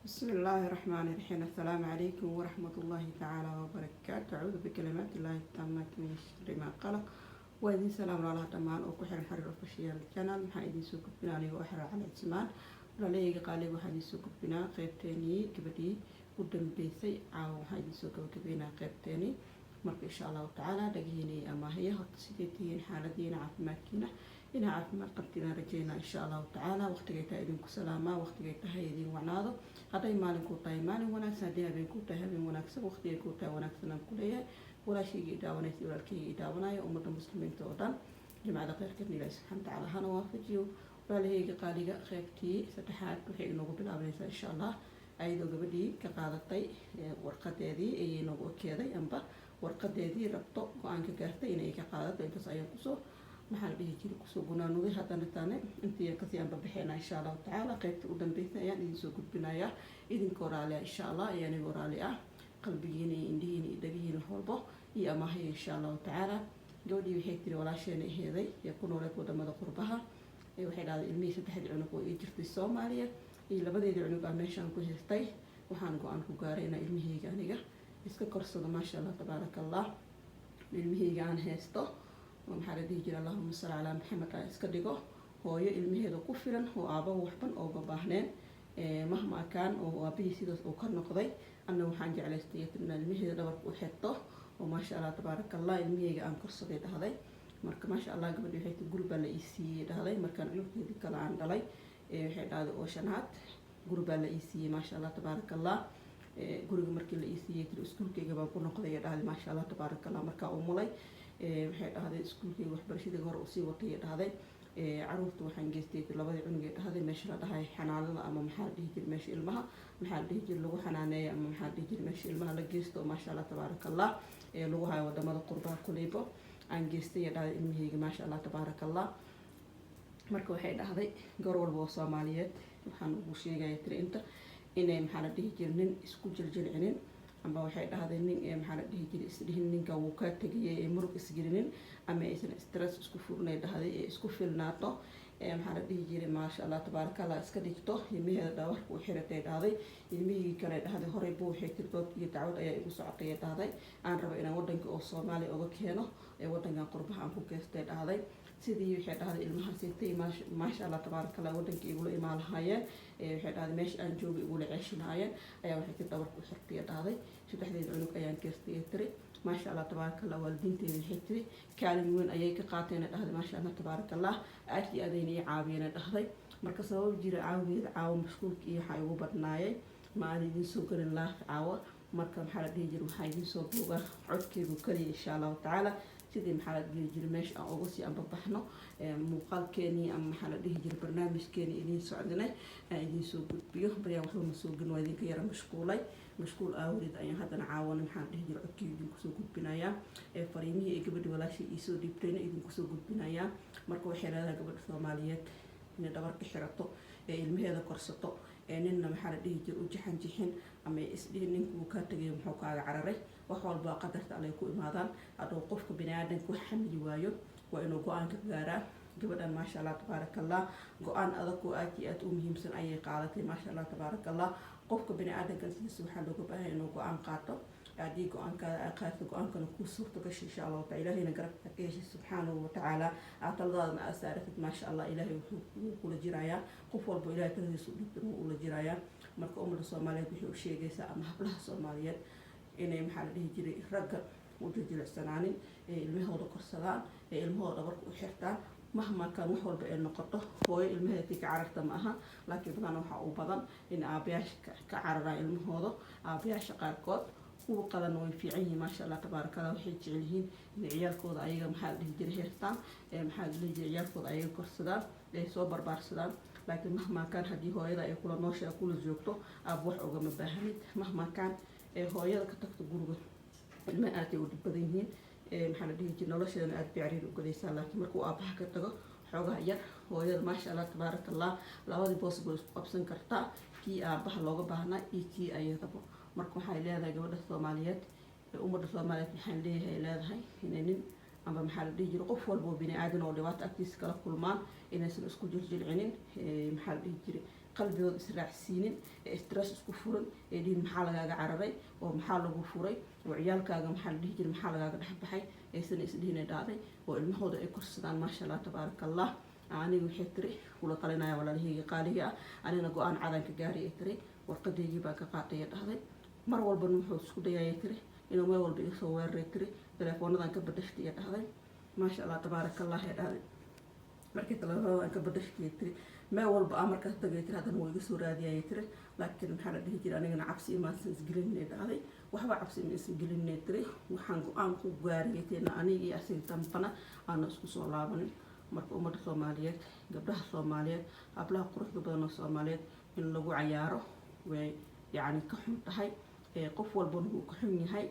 بسم الله الرحمن الرحيم. السلام عليكم ورحمة الله تعالى وبركاته. أعوذ بكلمات الله التامة من شر ما خلق. وإذن سلام الله تمان وكحر حر الفشيال القناة محايدين سوق بنا لي وحر على الزمان رلي قالي وحدي سوق بنا قيبتيني كبدي قدام بيسي أو محايدين سوق كبينا قيبتيني مرك إن شاء الله تعالى دقيني أما هي هتصيتين حالدين عافماكينا إن عافماك قبتنا رجينا إن شاء الله تعالى وقت جيتا إذنكو سلامة وقت جيتا هيدين وناضو هذا مالك وطاي مالك وناكسن دي هبين كوتا هبين وناكسن وقتي كوتا وناكسن كلية ولا شيء يداونا ولا الكي يداونا يا أمة المسلمين توطن جماعة خير كني الله سبحانه وتعالى هنا وافجيو ولا هي قالية خيرتي ستحات وحي نوقو بالعبنيسة إن شاء الله أيضا قبدي كقادتي ورقة هذه أي نوقو كذا ينبا ورقة هذه ربطو وعنك كهتي إن أي كقادت إنت سأيقصو محل به جيل كسو قنانوذي هذا نتاني انتي كثيرا ببحينا إن شاء الله تعالى قيبت قدام بيتنا يعني يسو قد بنايا إذن كورالي إن شاء الله يعني كورالي قلبييني إندييني إدقيين الحربة يا ما هي إن شاء الله تعالى جودي وحيتري ولا شيء هذي يكون لك ودم قربها وحيد هذا المي ستحد عنق ويجرت الصومالية إلا بدي العنق ماشان كوهستي وحانقو عنكو قارينا المهي جانيجا إسكا كرسو ما شاء الله تبارك الله المهي جان هستو ومحل ديجي اللهم صل على محمد iska dhigo hooyo ilmaheeda ku filan oo aaba waxban oo babaahneen mahma kaan oo aabihii sidaas uu ka noqday anna waxaan jeclaystay in ilmaheeda dhabarka u xirto oo ma sha Allah tabarakallah ilmaheyga aan korsaday dhahday marka ma sha Allah gabadhii waxay gurba la isiiyay dhahday markaan ilmaheedii kala aan dhalay waxay dhahday oo shanaad gurba la isiiyay ma sha Allah tabarakallah guriga markii la isiiyay iskuulkayga baan ku noqday dhahday ma sha Allah tabarakallah marka uu mulay waxay dhahday iskuulkayga waxbarashadii hore u sii watay dhahday caruurta waxaan geystay labadii cunugay dhahday meesha la dhahay xanaanada ama maxaa dhihi jiray meesha ilmaha maxaa dhihi jiray lagu xanaaneeyo ama maxaa dhihi jiray meesha ilmaha la geysto ma sha Allah tabarakallah lagu hayo wadamada qurbaha kuleybo aan geystay dhahday ilmahayga ma sha Allah tabarakallah marka waxay dhahday goor walba oo Soomaaliyeed waxaan ugu sheegay inta inay maxaa la dhihi jiray nin isku jiljilcinin amba waxay dhahday nin maxaa la dhihi jiray isdhihin ninka wuu ka tagayay murug isgelinin ama aysan stress isku furnay dhahday isku filnaato maxaa la dhihi jiray ma sha Allah tabarakallah iska dhigto ilmaheeda dhabarka u xiratay dhahday ilmihii kale dhahday horey buu waxay tirdood iyo dacwad ayaa igu socotay dhahday aan rabo inaan wadanka oo Soomaaliya uga keeno wadankan qurbaha aan ku geystay dhahday sidii waxay dhahday ilmaha siitay ma sha Allah tabarakallah wadanka igula imaan lahaayeen waxay dhahday meesha aan joogay igula ceeshinaayeen ayaa waxay tir dhabarka u xirtay dhahday saddexdeed cunug ayaan geystay tiri ما شاء الله تبارك الله والدينتي الحتري كالم وين أيك قاتين هذا ما شاء الله تبارك الله أكيد أذيني عاوين هذا مركز هو جير عاو مشكول كي حيو برناي ما أدين سوكر الله عاو مركز محل ديجر وحيدين سوكر عكي وكلي إن شاء الله تعالى سيدي محل ديجر مش أوصي أم بطحنا مقال كاني أم محل ديجر برنامج كاني إدين سعدنا إدين سوكر بيوه بريا وحول مسوكر وإدين كيرا مشكولي مشكول أورد أي هذا نعاون محل ديجر عكي إدين كسوكر بنايا فريمي قبل ولا شيء يسوي دبتين إدين كسوكر بنايا مركز حيرها قبل الصوماليات إن دبرك حرته المهذا كرسته إننا محل ديجر وجحن جحن أما إسدين إنكم كاتجي محوك على عرره وحول بقى قدرت عليكم ماذا أدو قفك بنادم كحمل وايو وإنه قان كبارة قبل ما شاء الله تبارك الله قان أذكو آتيات أمهم سن أي قالتي ما شاء الله تبارك الله قفك بنادم كان سبحانه وتعالى إنه قان قاطع عادي قان قاطع قان كان كوسوف تكش إن شاء الله تعالى هنا قرب تكيش سبحانه وتعالى أعتقد ما أسرفت ما شاء الله إلهي وكل جرايا قفوا بإلهي تنزل سبحانه وكل جرايا marka umada Soomaaliyeed wuxuu sheegaysaa ama hablaha Soomaaliyeed inay maxal dhihi jiray ragga u jilicsanaanin ilmahooda korsadaan ilmahooda dhabarka u xirtaan mahma kan wax walba ay noqoto hooyo ilmaheeda ka cararta ma aha laakiin badan waxa uu badan in aabayaasha ka cararaan ilmahooda aabayaasha qaarkood kuwa qadan way fiican yihiin ma sha Allah tabarakallah waxay jecel yihiin in ciyaalkooda ayaga maxal dhihi jiray xirtaan maxal dhihi jiray ciyaalkooda ayaga korsadaan soo barbaarsadaan لكن مهما كان هذه هو إذا يكون ناشئ كل زوجته أبوح أو جم بهنيد مهما كان هو إذا كتكت جروبه المئات ودبدينهن محل دي جنا الله شيء أنا أتبعري وقولي سلا لكن مركو أبوح كتكو حوجها ير هو إذا ما شاء الله تبارك الله لو هذا بوس بوس أبسن كرتا كي أبوح لوجا بهنا إيكي أيه تبو مركو حي هذا جود الصوماليات أمور الصوماليات محل دي هي هذا هنين أما محل دي جرو قف والبو بني آدم ودوات أكتيس كلا كل ما إن سن اسكو جرجل عنين محل دي جري qalbigooda israacsiinin ee stress isku furan ee dhihin maxaa lagaaga cararay oo maxaa lagu furay oo ciyaalkaaga maxaa la dhihi jiray maxaa lagaaga dhexbaxay aysan isdhihin ay dhacday oo ilmahooda ay korsadaan maasha allah tabaaraka allah aniga waxay tiri kula talinaya walaalahayga qaaliga ah anina go-aan cadanka gaari ay tiri warqadeygii baan ka qaatay ee dhahday mar walbana wuxuu isku dayay tiri inuu meel walba iga soo weeraray tiri telefoonadan ka badashtay ee dhahday maasha allah tabaaraka allah ee dhahday markii telefoonadan ka badashtay tiri meel walba aan markaas tagay tiri haddana waa iga soo raadiyay tiri laakiin maxaa la dhihi jiray anigana cabsi imaasan isgelinay dhahday waxba cabsi imaasan gelinay tiri waxaan go-aan ku gaariyay tina anigii asiga dambana aana isku soo laabanin marka ummadda Soomaaliyeed gabdhaha Soomaaliyeed hablaha quruxda badan oo Soomaaliyeed in lagu cayaaro way yani ka xun tahay qof walba uu ka xun yahay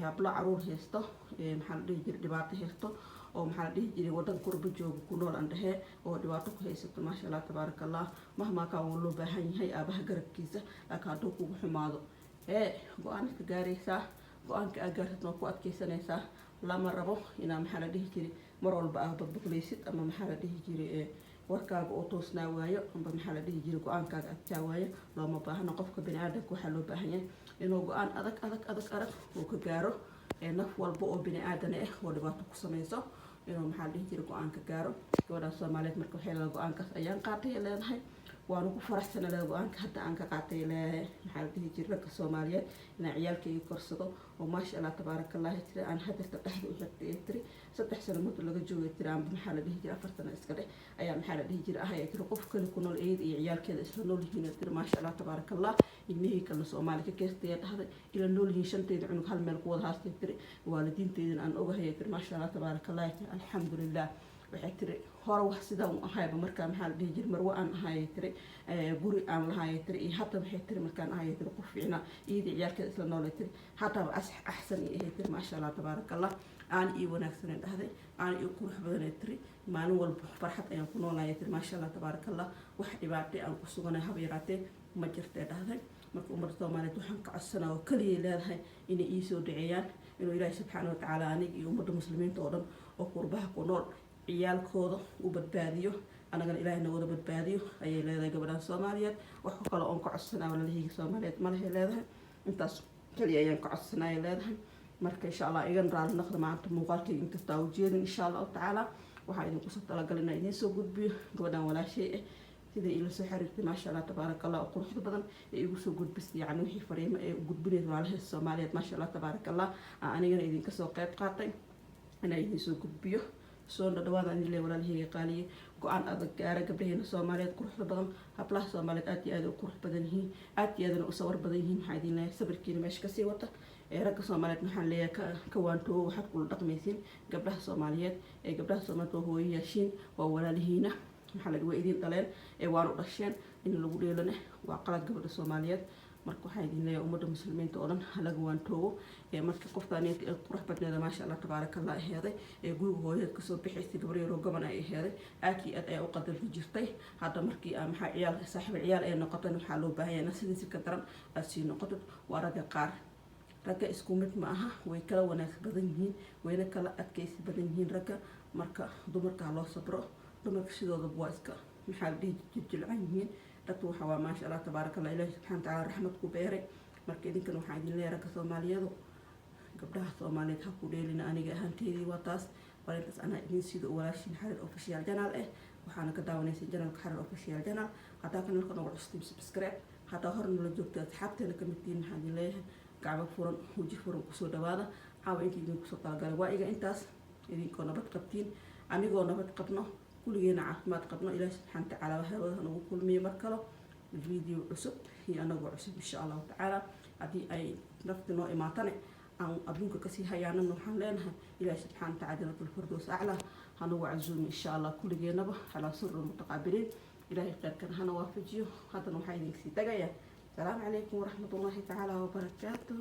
habla caruur haysto maxaa la dhihi jiray dhibaato haysto oo maxaa la dhihi jiray wadan qurbo jooga ku nool aan dhahe oo dhibaato ku haysto maasha allah tabaaraka allah mahma ka uu loo baahan yahay aabaha garabkiisa laakiin hadduu kugu xumaado go-aan ka gaaraysaa go-aanka aad gaartid ku adkaysanaysaa lama rabo inaa maxaa la dhihi jiray mar walba aad badbadlaysid ama maxaa la dhihi jiray warkaaga oo toosnaa waayo amba maxaa la dhihi jiray go-aankaaga adkaa waayo looma baahna qofka bini aadamka waxaa loo baahan yahay inuu go-aan adag uu ka gaaro naf walba oo bini aadan ah oo dhibaato ku samayso inuu maxaa la dhihi jiray go-aanka gaaro gabadha Soomaaliyeed marka waxay leedahay go-aankaas ayaan qaatay leedahay waanu ku faraxsana leedahay go-aanka hadda aan ka qaatay leeyahay maxaa la dhihi jiray ragga Soomaaliyeed inay ciyaalkayga korsado oo maasha allah tabaaraka allah tiri aan hadarta dhexda u xigtay tiri 3 sano muddo laga joogay tiri aan maxaa la dhihi jiray 4 sano iska dheh ayaa maxaa la dhihi jiray ahay tiri qof kale ku nool eed iyo ciyaalkeeda isla nool yihiin tiri maasha allah tabaaraka allah ilmihii kale Soomaali ka keestay dhahday ila nool yihiin shanteeda cunug hal meel ku wada haastay tiri waalidiinteedina aan ogahay tiri maasha allah tabaaraka allah alxamdulillah waxay tiri hore wax sida uu ahayba markaa maxaa la dhihi jiray marwa aan ahay tiri guri aan lahaay tiri iyo hadda waxay tiri markaan ahay tiri qof fiicna iyada ciyaalkeeda isla nool tiri hadda axsan iyo tiri maasha allah tabaaraka allah aan ii wanaagsan dhahday aan ii qurux badan tiri maalin walba farxad ayaan ku noolahay tiri maasha allah tabaaraka allah wax dhibaato aan ku suganay hab yaraatee ma jirtay dhahday marka ummadda Soomaaliyeed waxaan ka codsanaa oo kaliya leedahay inay ii soo duceeyaan inuu Ilaahay subxaanahu wa tacaala aniga iyo ummadda muslimiinta oo dhan oo qurbaha ku nool ciyaalkooda u badbaadiyo anagana Ilaahayna wada badbaadiyo ayay leedahay gabadha Soomaaliyeed wax kale oo ka codsanaa walaalahayga Soomaaliyeed ma lahay leedahay intaas kaliya ayaan ka codsanaa leedahay marka insha allah igan raali noqdo maanta muuqaalkayga inkasta oo jeedin insha allah tacaala waxaa idinku soo talagalay inaan idiin soo gudbiyo gabadhan walaashay sida ila soo xiriirtay maasha allah tabaaraka allah quruxda badan ee igu soo gudbisay yani wixii fariimo ee gudbinaysa walaalaha Soomaaliyeed maasha allah tabaaraka allah anigana idinka soo qayb qaatay inaan idiin soo gudbiyo soo dhawaada in ilaa walaalahayga qaaliye go-aan adag gaara gabdhaheena Soomaaliyeed quruxda badan hablaha Soomaaliyeed aad iyo aad u qurux badan yihiin aad iyo aad u sawir badan yihiin waxaa idin leeyahay sabirkiina meesha ka sii wata ragga Soomaaliyeed maxaan leeyahay ka waantoo waxaad kula dhaqmaysiin gabdhaha Soomaaliyeed gabdhaha Soomaaliyeed oo hooyayaashiin waa walaalihiina maxaa la way idin dhaleen waanu dhasheen in lagu dheelana waa qalad gabadha Soomaaliyeed marka waxaa idin leeyahay ummadda muslimiinta oo dhan halaga waantoobo marka qoftaan qurux badneeda maasha allah tabaaraka allah heeday guriga hooyadeed kasoo bixaysay gabar yaroo gaban ay heeday aad iyo aad ay u qadarki jirtay hadda markii maxaa ciyaal saaxiib ciyaal ay noqotay waxaa loo baahan yahay sidiisa ka daran aad sii noqotid waa ragga qaar ragga isku mid ma aha way kala wanaag badan yihiin wayna kala adkaysi badan yihiin ragga marka dumarka loo sabro dumarka sidooda waa iska maxaa la dhihi jilcan yihiin dadku waxa waa maasha allah tabaaraka allah ilaahay subxaanahu wa tacaala raxmad ku beeray marka idinkan waxaa idin leeyahay ragga Soomaaliyeed gabdhaha Soomaaliyeed ha ku dheelina aniga ahaanteedii waa taas walintaas anaa idin sida walaashin xarir official channel waxaana ka daawanaysaa channelka xarir official channel hadaa kanalka nagu cusub subscribe hadaa horna la joogto asxaabteena ka mid tihiin waxaan idin leeyahay gacmo furan waji furan kusoo dhawaada caawa inta idinku soo talagalay waa iga intaas idinkoo nabad qabtiin anigoo nabad qabno kulligeena caafimaad qabno Ilaahay subxaanahu wa tacaala waxaa nagu kulmiyo mar kale video cusub iyo anagoo cusub insha allah tacaala haddii ay nafti noo imaatane aan adduunka kasii hayaanan waxaan leenahay Ilaahay subxaanahu wa tacaala jannatul firdaws a'laa hanagu casuumi insha allah kulligeenaba ala sirri mutaqaabiliin Ilaahay khayrkan hana waafajiyo haddana waxaa idin sii tagayaa السلام عليكم ورحمة الله تعالى وبركاته.